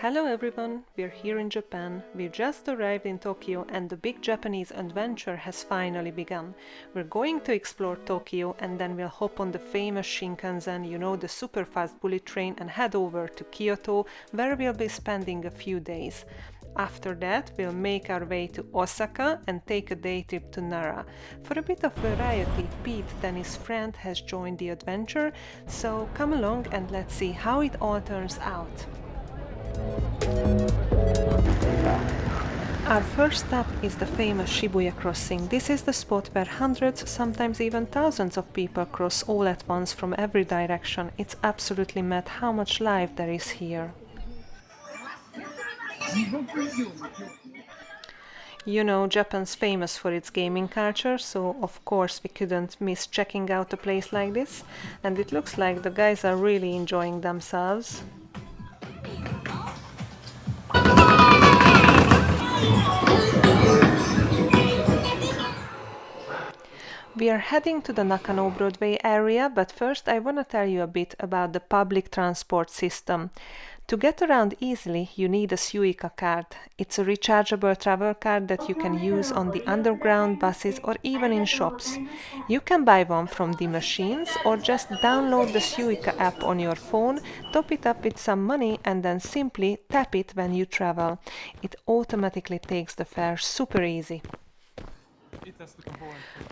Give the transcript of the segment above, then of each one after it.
Hello everyone, we're here in Japan. We just arrived in Tokyo and the big Japanese adventure has finally begun. We're going to explore Tokyo and then we'll hop on the famous Shinkansen, the super fast bullet train, and head over to Kyoto, where we'll be spending a few days. After that, we'll make our way to Osaka and take a day trip to Nara. For a bit of variety, Pete, then his friend, has joined the adventure, so come along and let's see how it all turns out. Our first stop is the famous Shibuya crossing. This is the spot where hundreds, sometimes even thousands of people cross all at once from every direction. It's absolutely mad how much life there is here. Japan's famous for its gaming culture, so of course we couldn't miss checking out a place like this. And it looks like the guys are really enjoying themselves. We are heading to the Nakano Broadway area, but first I want to tell you a bit about the public transport system. To get around easily, you need a Suica card. It's a rechargeable travel card that you can use on the underground, buses, or even in shops. You can buy one from the machines or just download the Suica app on your phone, top it up with some money, and then simply tap it when you travel. It automatically takes the fare super easy.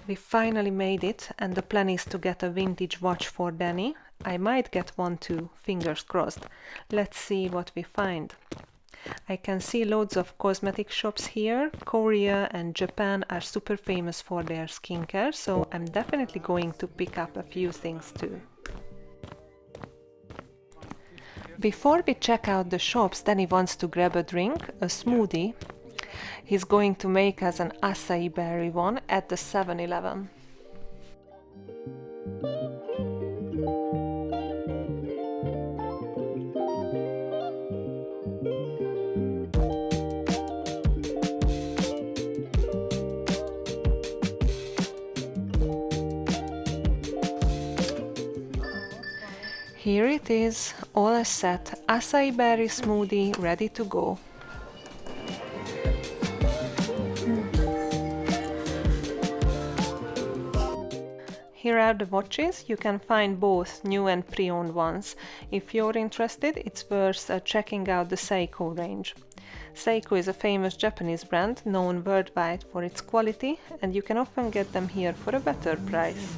We finally made it, and the plan is to get a vintage watch for Danny. I might get one too, fingers crossed. Let's see what we find. I can see loads of cosmetic shops here. Korea and Japan are super famous for their skincare, so I'm definitely going to pick up a few things too. Before we check out the shops, Danny wants to grab a drink, a smoothie. He's going to make us an acai berry one at the 7-Eleven. Here it is, all set, acai berry smoothie ready to go. Here are the watches. You can find both new and pre-owned ones. If you're interested, it's worth checking out the Seiko range. Seiko is a famous Japanese brand known worldwide for its quality, and you can often get them here for a better price.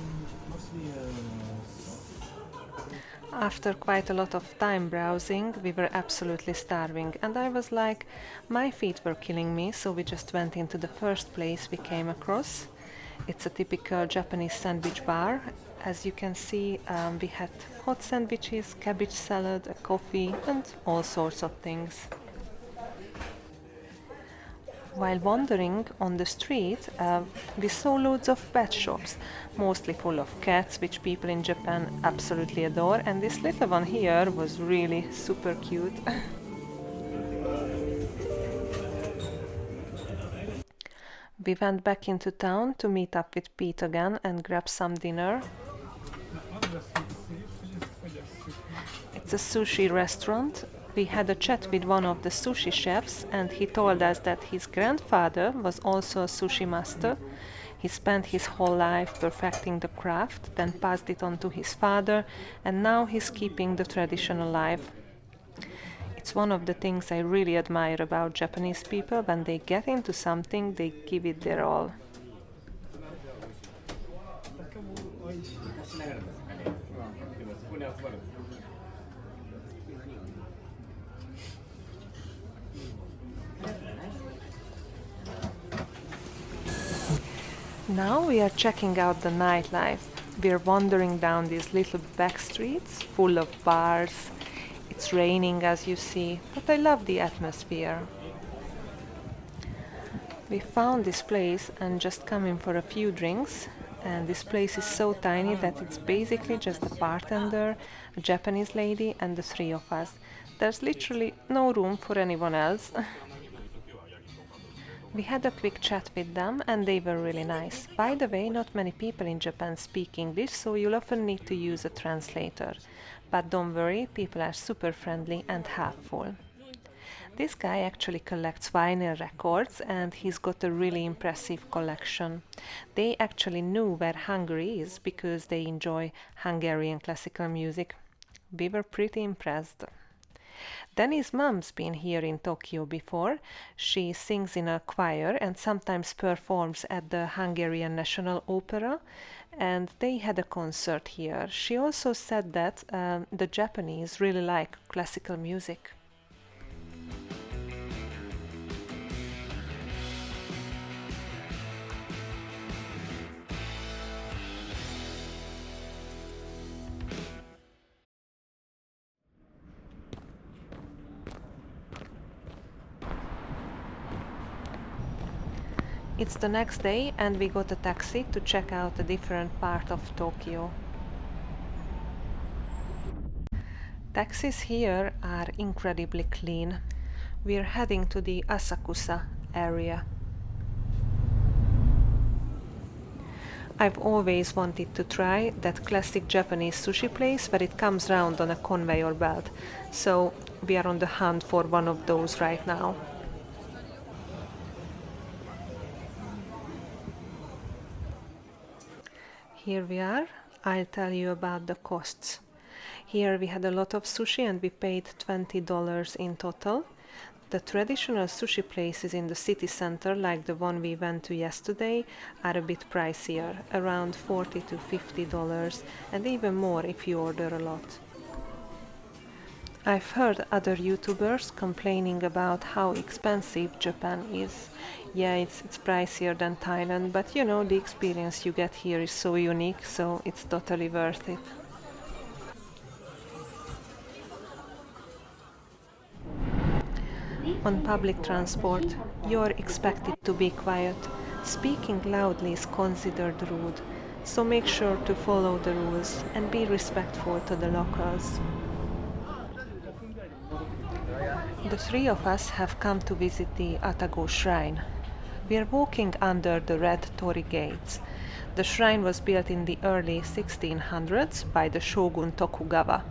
After quite a lot of time browsing, we were absolutely starving, and I was like, my feet were killing me, so we just went into the first place we came across. It's a typical Japanese sandwich bar. As you can see, we had hot sandwiches, cabbage salad, a coffee, and all sorts of things. While wandering on the street, we saw loads of pet shops, mostly full of cats, which people in Japan absolutely adore, and this little one here was really super cute. We went back into town to meet up with Pete again and grab some dinner. It's a sushi restaurant. We had a chat with one of the sushi chefs, and he told us that his grandfather was also a sushi master. He spent his whole life perfecting the craft, then passed it on to his father, and now he's keeping the tradition alive. It's one of the things I really admire about Japanese people. When they get into something, they give it their all. Now we are checking out the nightlife. We are wandering down these little back streets full of bars. It's raining, as you see, but I love the atmosphere. We found this place and just come in for a few drinks, and this place is so tiny that it's basically just a bartender, a Japanese lady, and the three of us. There's literally no room for anyone else. We had a quick chat with them and they were really nice. By the way, not many people in Japan speak English, so you'll often need to use a translator. But don't worry, people are super friendly and helpful. This guy actually collects vinyl records and he's got a really impressive collection. They actually knew where Hungary is because they enjoy Hungarian classical music. We were pretty impressed. Danny's mom's been here in Tokyo before. She sings in a choir and sometimes performs at the Hungarian National Opera, and they had a concert here. She also said that the Japanese really like classical music. It's the next day and we got a taxi to check out a different part of Tokyo. Taxis here are incredibly clean. We're heading to the Asakusa area. I've always wanted to try that classic Japanese sushi place where it comes round on a conveyor belt, so we are on the hunt for one of those right now. Here we are. I'll tell you about the costs. Here we had a lot of sushi and we paid $20 in total. The traditional sushi places in the city center, like the one we went to yesterday, are a bit pricier, around $40 to $50, and even more if you order a lot. I've heard other YouTubers complaining about how expensive Japan is. Yeah, it's pricier than Thailand, but you know, the experience you get here is so unique, so it's totally worth it. On public transport, you're expected to be quiet. Speaking loudly is considered rude, so make sure to follow the rules and be respectful to the locals. The three of us have come to visit the Atago Shrine. We are walking under the red torii gates. The shrine was built in the early 1600s by the shogun Tokugawa.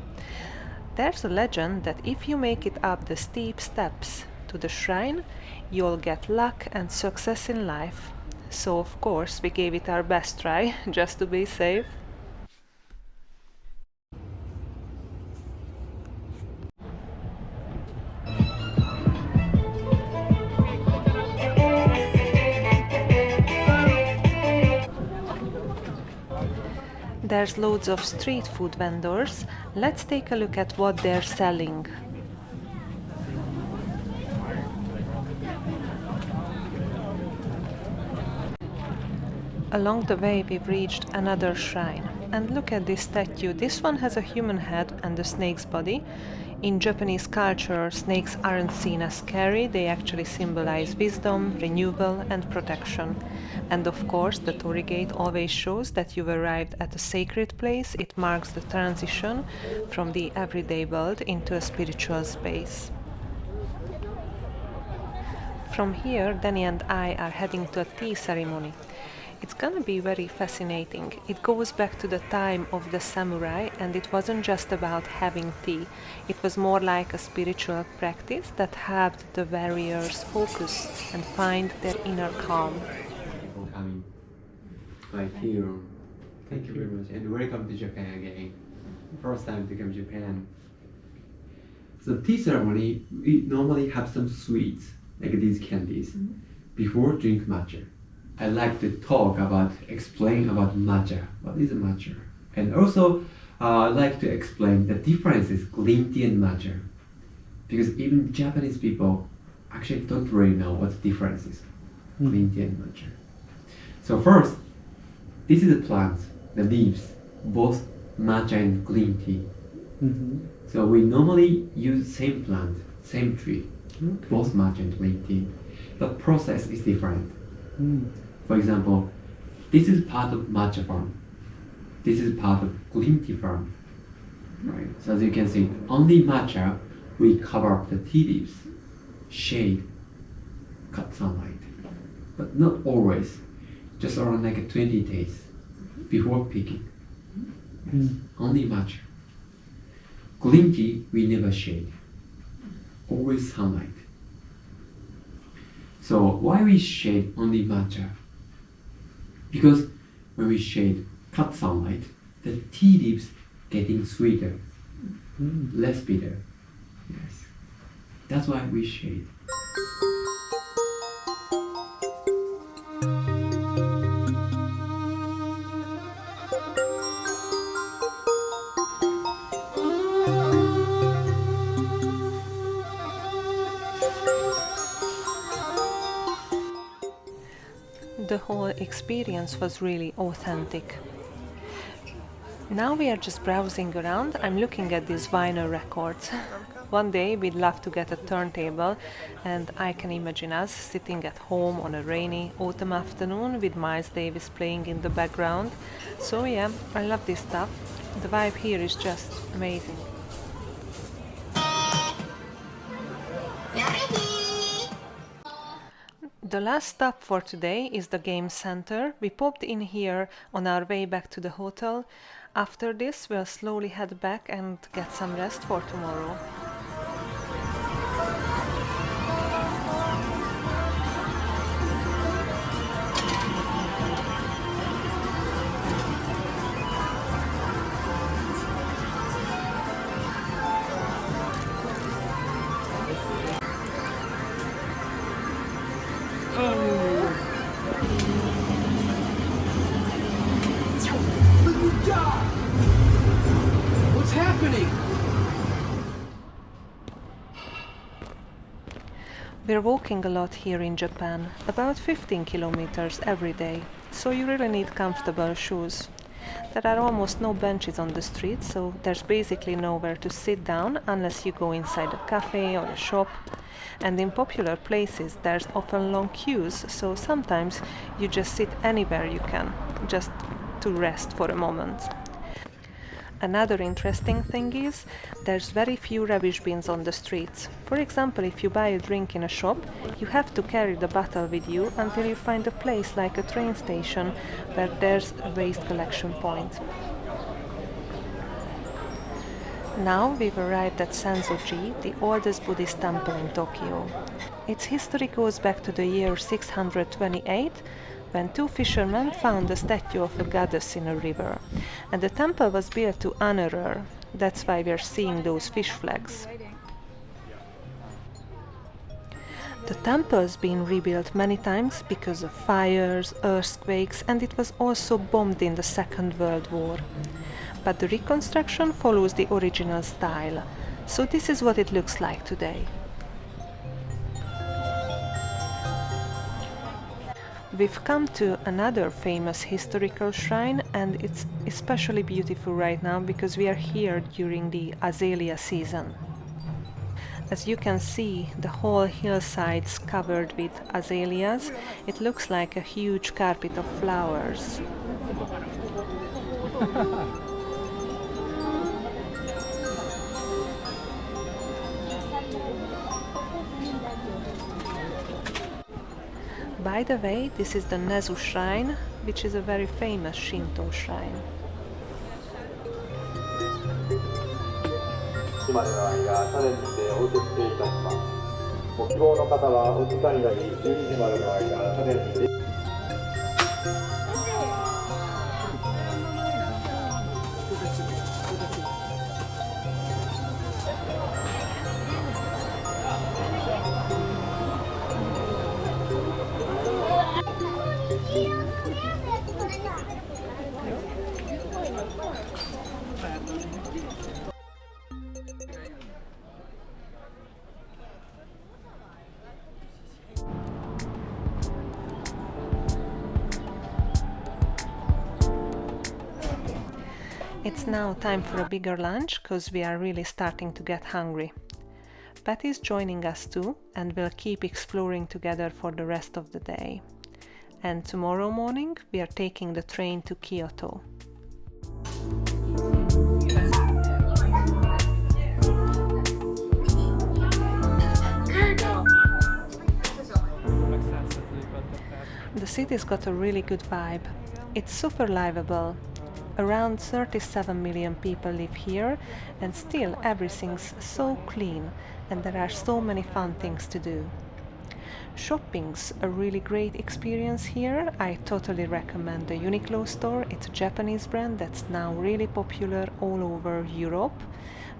There's a legend that if you make it up the steep steps to the shrine, you'll get luck and success in life. So of course we gave it our best try, just to be safe. There's loads of street food vendors. Let's take a look at what they're selling. Along the way we've reached another shrine. And look at this statue. This one has a human head and a snake's body. In Japanese culture, snakes aren't seen as scary, they actually symbolize wisdom, renewal, and protection. And of course, the torii gate always shows that you've arrived at a sacred place. It marks the transition from the everyday world into a spiritual space. From here, Danny and I are heading to a tea ceremony. It's gonna be very fascinating. It goes back to the time of the samurai, and it wasn't just about having tea. It was more like a spiritual practice that helped the warriors focus and find their inner calm. People coming like here. Thank you very much, and welcome to Japan again. First time to come to Japan. So tea ceremony, we normally have some sweets like these candies before drink matcha. I like to explain about matcha. What is matcha? And also, I like to explain the differences green tea and matcha. Because even Japanese people actually don't really know what the difference is, green tea and matcha. So first, this is a plant, the leaves, both matcha and green tea. So we normally use same plant, same tree, both matcha and green tea. The process is different. For example, this is part of matcha farm. This is part of green tea farm. Right. So as you can see, only matcha we cover up the tea leaves, shade, cut sunlight, but not always. Just around like 20 days before picking. Yes. Only matcha. Green tea we never shade. Always sunlight. So why we shade only matcha? Because when we shade cut sunlight, the tea leaves getting sweeter, less bitter. Yes, that's why we shade. The whole experience was really authentic. Now we are just browsing around. I'm looking at these vinyl records. One day we'd love to get a turntable, and I can imagine us sitting at home on a rainy autumn afternoon with Miles Davis playing in the background. So yeah, I love this stuff. The vibe here is just amazing. The last stop for today is the game center. We popped in here on our way back to the hotel. After this, we'll slowly head back and get some rest for tomorrow. What's happening? We're walking a lot here in Japan, about 15 kilometers every day, so you really need comfortable shoes. There are almost no benches on the street, so there's basically nowhere to sit down unless you go inside a cafe or a shop. And in popular places there's often long queues, so sometimes you just sit anywhere you can, just to rest for a moment. Another interesting thing is, there's very few rubbish bins on the streets. For example, if you buy a drink in a shop, you have to carry the bottle with you until you find a place like a train station where there's a waste collection point. Now we've arrived at Senso-ji, the oldest Buddhist temple in Tokyo. Its history goes back to the year 628, when two fishermen found a statue of a goddess in a river, and the temple was built to honor her. That's why we're seeing those fish flags. The temple's been rebuilt many times because of fires, earthquakes, and it was also bombed in the Second World War. But the reconstruction follows the original style, so this is what it looks like today. We've come to another famous historical shrine, and it's especially beautiful right now because we are here during the azalea season. As you can see, the whole hillside's covered with azaleas. It looks like a huge carpet of flowers. By the way, this is the Nezu Shrine, which is a very famous Shinto shrine. 時までの間、チャレンジでお受け付けいたします。ご希望の方はお時間以外に12時までの間、チャレンジで It's now time for a bigger lunch, because we are really starting to get hungry. Pat is joining us too, and we'll keep exploring together for the rest of the day. And tomorrow morning we are taking the train to Kyoto. The city's got a really good vibe. It's super livable. Around 37 million people live here, and still everything's so clean, and there are so many fun things to do. Shopping's a really great experience here. I totally recommend the Uniqlo store. It's a Japanese brand that's now really popular all over Europe.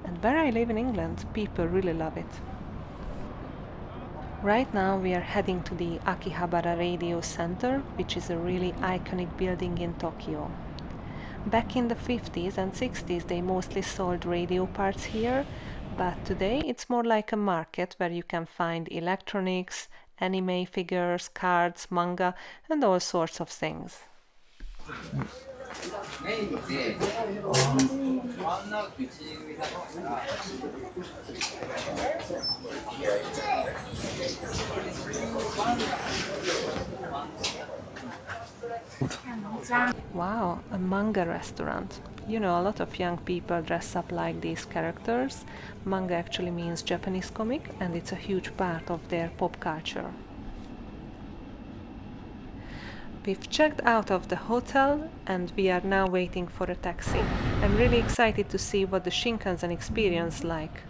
And where I live in England, people really love it. Right now we are heading to the Akihabara Radio Center, which is a really iconic building in Tokyo. Back in the 50s and 60s they mostly sold radio parts here, but today it's more like a market where you can find electronics, anime figures, cards, manga, and all sorts of things. Wow, a manga restaurant. You know, a lot of young people dress up like these characters. Manga actually means Japanese comic, and it's a huge part of their pop culture. We've checked out of the hotel and we are now waiting for a taxi. I'm really excited to see what the Shinkansen experience like.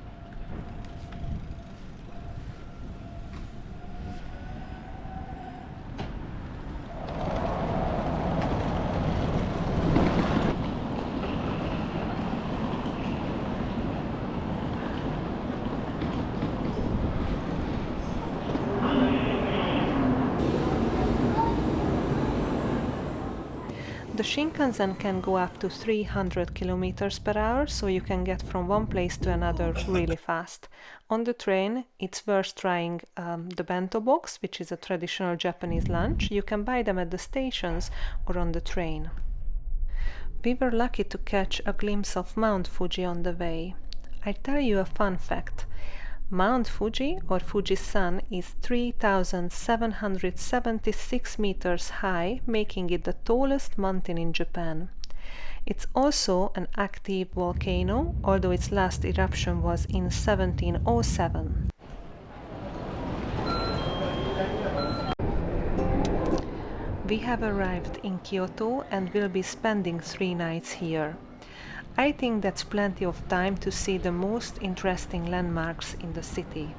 The Shinkansen can go up to 300 kilometers per hour, so you can get from one place to another really fast. On the train, it's worth trying the bento box, which is a traditional Japanese lunch. You can buy them at the stations or on the train. We were lucky to catch a glimpse of Mount Fuji on the way. I'll tell you a fun fact. Mount Fuji, or Fuji-san, is 3,776 meters high, making it the tallest mountain in Japan. It's also an active volcano, although its last eruption was in 1707. We have arrived in Kyoto and will be spending 3 nights here. I think that's plenty of time to see the most interesting landmarks in the city.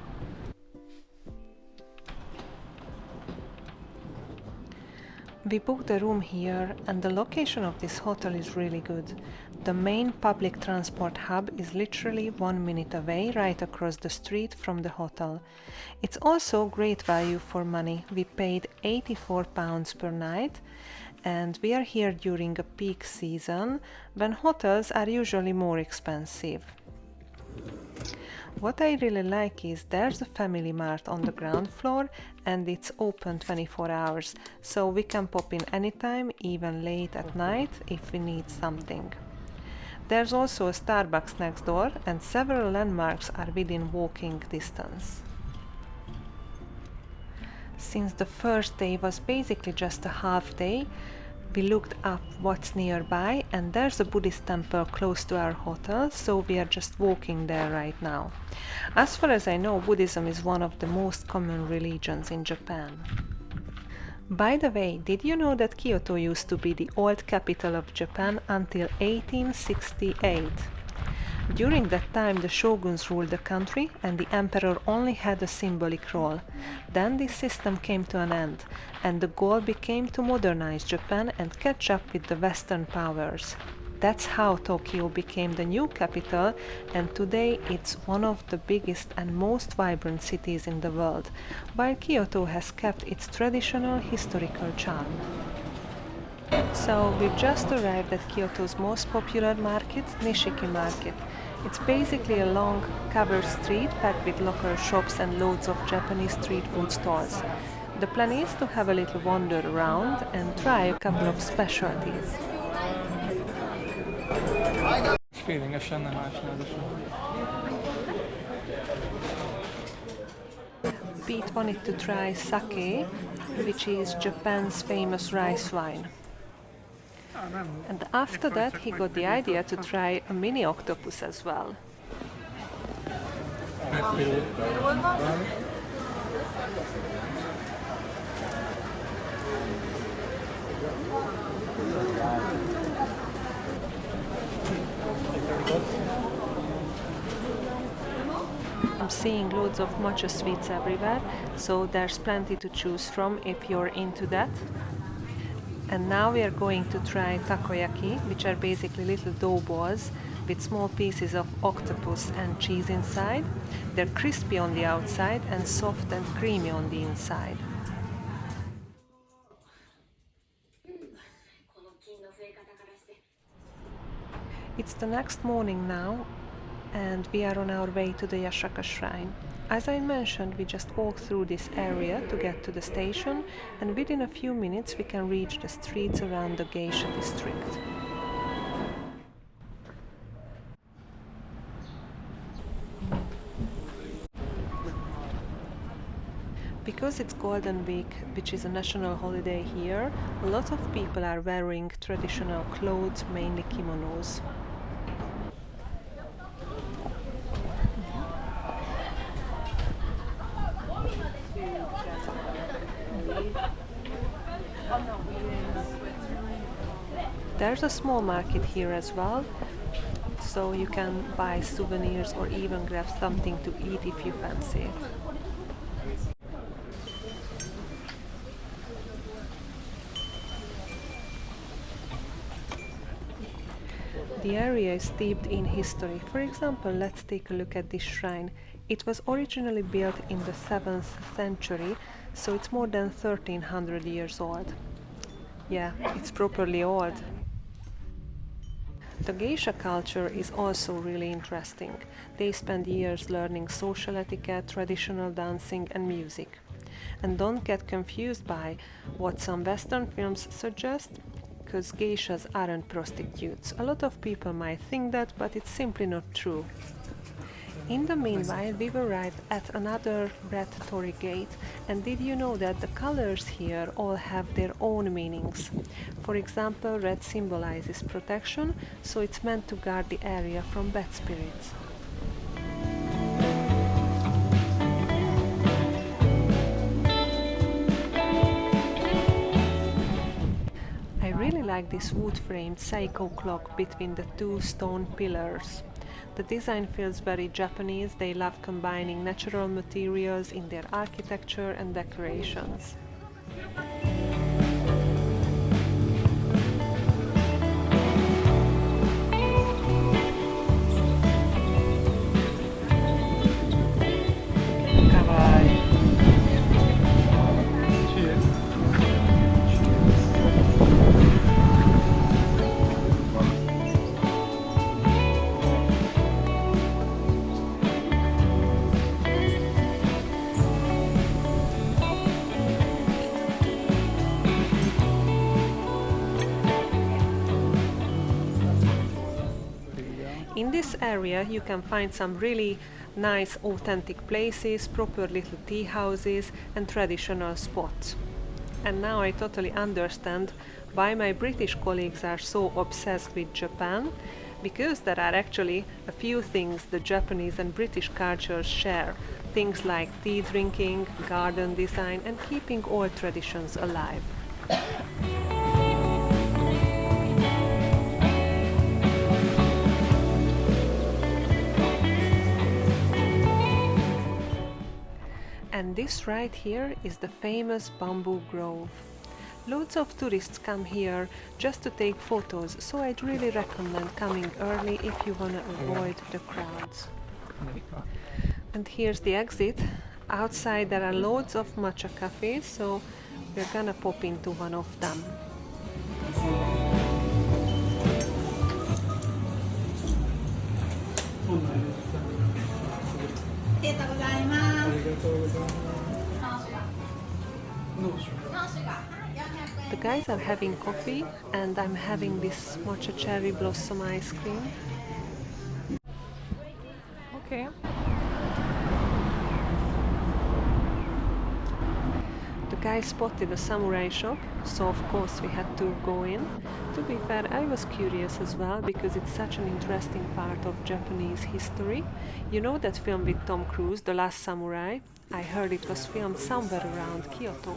We booked a room here and the location of this hotel is really good. The main public transport hub is literally 1 minute away, right across the street from the hotel. It's also great value for money. We paid £84 per night. And we are here during a peak season when hotels are usually more expensive. What I really like is there's a family mart on the ground floor and it's open 24 hours, so we can pop in anytime, even late at night if we need something. There's also a Starbucks next door and several landmarks are within walking distance. Since the first day was basically just a half day, we looked up what's nearby and there's a Buddhist temple close to our hotel, so we are just walking there right now. As far as I know, Buddhism is one of the most common religions in Japan. By the way, did you know that Kyoto used to be the old capital of Japan until 1868? During that time the shoguns ruled the country and the emperor only had a symbolic role. Then this system came to an end and the goal became to modernize Japan and catch up with the Western powers. That's how Tokyo became the new capital, and today it's one of the biggest and most vibrant cities in the world, while Kyoto has kept its traditional historical charm. So we've just arrived at Kyoto's most popular market, Nishiki Market. It's basically a long, covered street packed with local shops and loads of Japanese street food stalls. The plan is to have a little wander around and try a couple of specialties. Pete wanted to try sake, which is Japan's famous rice wine. And after that he got the idea to try a mini octopus as well. I'm seeing loads of matcha sweets everywhere, so there's plenty to choose from if you're into that. And now we are going to try takoyaki, which are basically little dough balls with small pieces of octopus and cheese inside. They're crispy on the outside and soft and creamy on the inside. It's the next morning now, and we are on our way to the Yasaka Shrine. As I mentioned, we just walk through this area to get to the station, and within a few minutes we can reach the streets around the geisha district. Because it's Golden Week, which is a national holiday here, a lot of people are wearing traditional clothes, mainly kimonos. There's a small market here as well, so you can buy souvenirs or even grab something to eat if you fancy it. The area is steeped in history. For example, let's take a look at this shrine. It was originally built in the 7th century, so it's more than 1300 years old. Yeah, it's properly old. The geisha culture is also really interesting. They spend years learning social etiquette, traditional dancing and music. And don't get confused by what some Western films suggest, because geishas aren't prostitutes. A lot of people might think that, but it's simply not true. In the meanwhile, we've arrived at another red torii gate, and did you know that the colors here all have their own meanings? For example, red symbolizes protection, so it's meant to guard the area from bad spirits. I really like this wood-framed Seiko clock between the two stone pillars. The design feels very Japanese. They love combining natural materials in their architecture and decorations. In this area you can find some really nice authentic places, proper little tea houses and traditional spots. And now I totally understand why my British colleagues are so obsessed with Japan, because there are actually a few things the Japanese and British cultures share. Things like tea drinking, garden design and keeping old traditions alive. And this right here is the famous bamboo grove. Loads of tourists come here just to take photos, so I'd really recommend coming early if you want to avoid the crowds. And here's the exit. Outside there are loads of matcha cafes, so we're gonna pop into one of them. The guys are having coffee and I'm having this matcha cherry blossom ice cream. Okay. The guy spotted a samurai shop, so of course we had to go in. To be fair, I was curious as well because it's such an interesting part of Japanese history. You know that film with Tom Cruise, The Last Samurai? I heard it was filmed somewhere around Kyoto.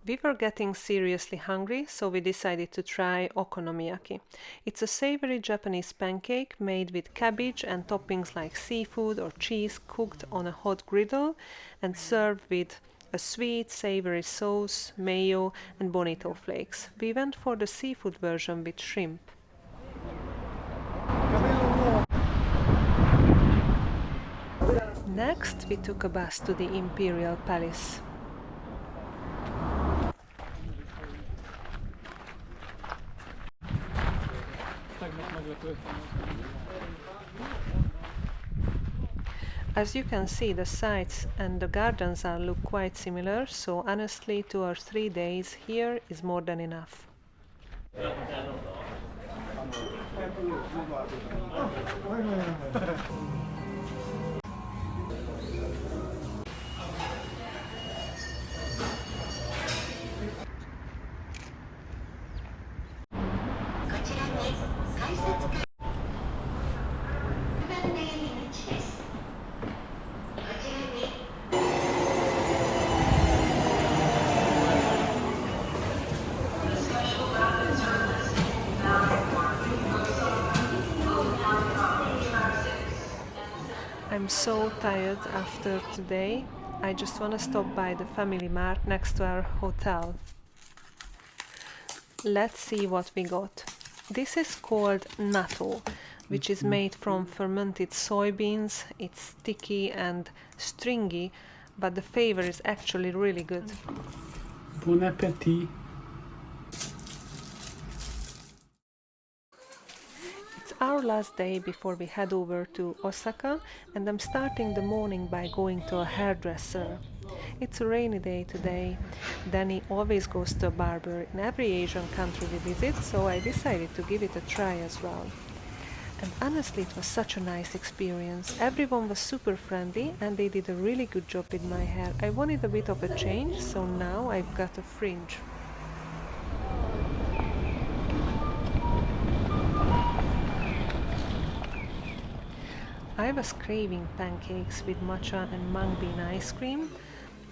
We were getting seriously hungry, so we decided to try okonomiyaki. It's a savory Japanese pancake made with cabbage and toppings like seafood or cheese cooked on a hot griddle and served with a sweet, savory sauce, mayo, and bonito flakes. We went for the seafood version with shrimp. Next, we took a bus to the Imperial Palace. As you can see, the sights and the gardens look quite similar, so honestly 2 or 3 days here is more than enough. I'm so tired after today. I just want to stop by the Family Mart next to our hotel. Let's see what we got. This is called natto, which is made from fermented soybeans. It's sticky and stringy, but the flavor is actually really good. Bon appétit! Our last day before we head over to Osaka, and I'm starting the morning by going to a hairdresser. It's a rainy day today. Danny always goes to a barber in every Asian country we visit, so I decided to give it a try as well. And honestly, it was such a nice experience. Everyone was super friendly and they did a really good job with my hair. I wanted a bit of a change, so now I've got a fringe. I was craving pancakes with matcha and mung bean ice cream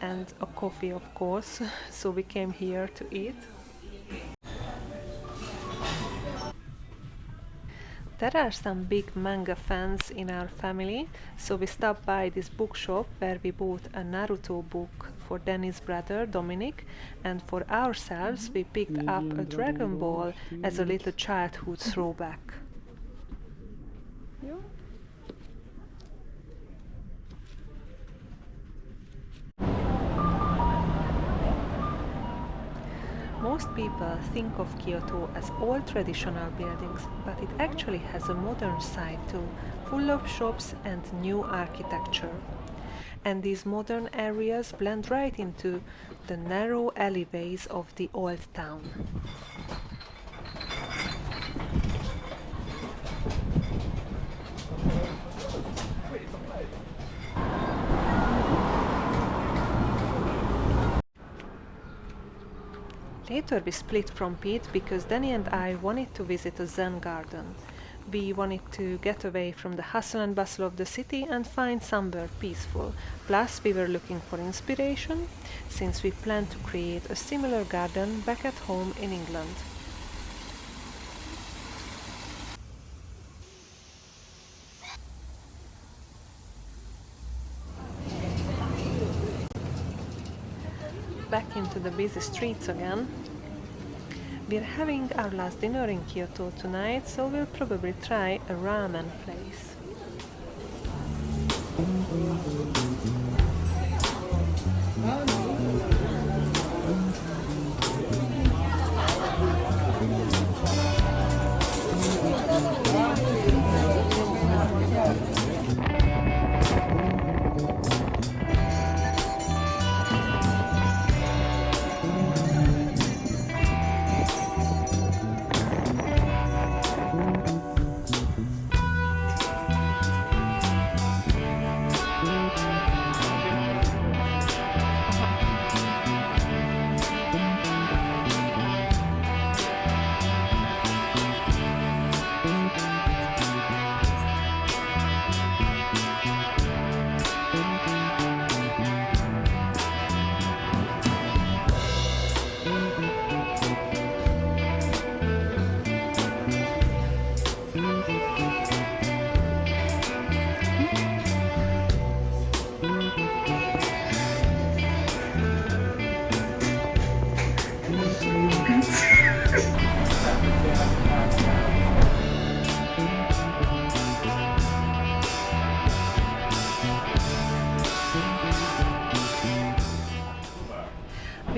and a coffee, of course, so we came here to eat. There are some big manga fans in our family, so we stopped by this bookshop where we bought a Naruto book for Danny's brother Dominic, and for ourselves we picked up a Dragon Ball as a little childhood throwback. Most people think of Kyoto as all traditional buildings, but it actually has a modern side too, full of shops and new architecture. And these modern areas blend right into the narrow alleyways of the old town. Later we split from Pete because Danny and I wanted to visit a Zen garden. We wanted to get away from the hustle and bustle of the city and find somewhere peaceful. Plus we were looking for inspiration, since we planned to create a similar garden back at home in England. Back into the busy streets again. We're having our last dinner in Kyoto tonight, so we'll probably try a ramen place.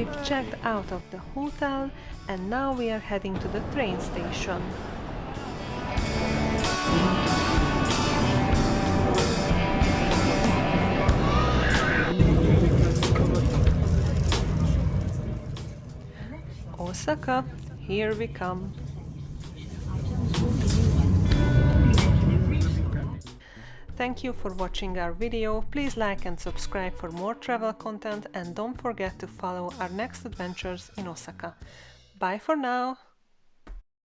We've checked out of the hotel and now we are heading to the train station. Osaka, here we come. Thank you for watching our video. Please like and subscribe for more travel content and don't forget to follow our next adventures in Osaka. Bye for now!